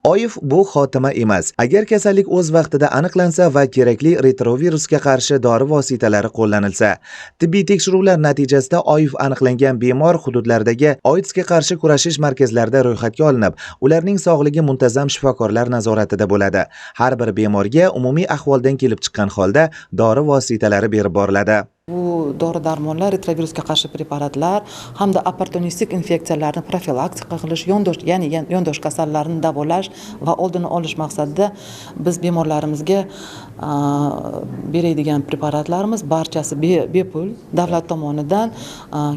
OIV bu xotima emas. Agar kasallik o'z vaqtida aniqlansa va kerakli retrovirusga qarshi dori vositalari qo'llanilsa, tibbiy tekshiruvlar natijasida OIV aniqlangan bemor hududlardagi AIDSga qarshi kurashish markazlarida ro'yxatga olinib, ularning sog'ligi muntazam shifokorlar nazoratida bo'ladi. Har bir bemorga umumiy ahvoldan kelib chiqqan holda dori vositalari berib boriladi. Bu dori-darmonlar, retrovirusga qarshi preparatlar hamda opportunistik infeksiyalarni profilaktika qilish, yondosh kasallarni davolash va oldini olish maqsadida biz bemorlarimizga beradigan preparatlarimiz barchasi bepul, davlat tomonidan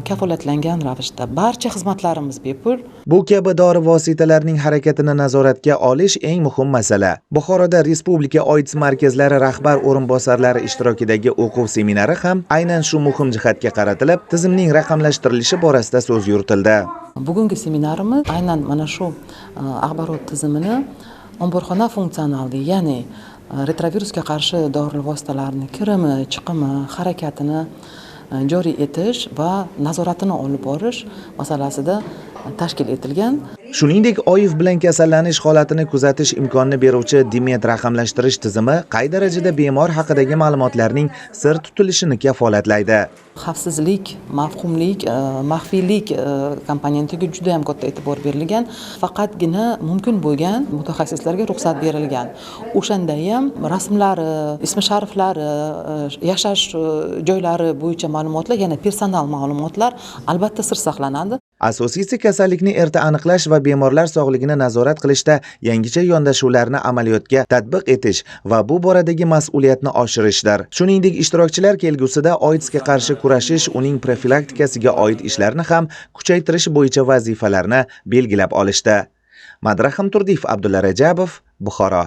kafolatlangan ravishda. Barcha xizmatlarimiz bepul. Bu kabi dori vositalarining harakatini nazoratga olish eng muhim masala. Buxoroda Respublika AIDS markazlari rahbar o'rinbosarlari ishtirokidagi o'quv seminari ham aynan shu muhim jihatga qaratilib, tizimning raqamlashtirilishi borasida so'z yuritildi. Bugungi seminarimiz aynan mana shu axborot tizimini omborxona funksionalligi, ya'ni retrovirusga qarshi dori vositalarning kirimi, chiqimi, harakatini joriy etish va nazoratini olib borish masalasida tashkil etilgan. Shuningdek, OIV bilan kasallanish holatini kuzatish imkonini beruvchi Demet raqamlashtirish tizimi qay darajada bemor haqidagi ma'lumotlarning sir tutilishini kafolatlaydi. Xavfsizlik, mavhumlik, maxfiylik komponentiga juda ham katta e'tibor berilgan. Faqatgina mumkin bo'lgan mutaxassislarga ruxsat berilgan. O'shanda ham rasmlari, ismi shariflari, yashash joylari bo'yicha ma'lumotlar, yana personal ma'lumotlar albatta sir saqlanadi. Asosiysi kasallikni erta aniqlash va bemorlar sog'ligini nazorat qilishda yangicha yondashuvlarni amaliyotga tatbiq etish va bu boradagi mas'uliyatni oshirishdir. Shuningdek, ishtirokchilar kelgusida AIDSga qarshi kurashish, uning profilaktikasiga oid ishlarni ham kuchaytirish bo'yicha vazifalarni belgilab olishdi. Madrahim Turdiyev, Abdulla Rajabov, Buxoro.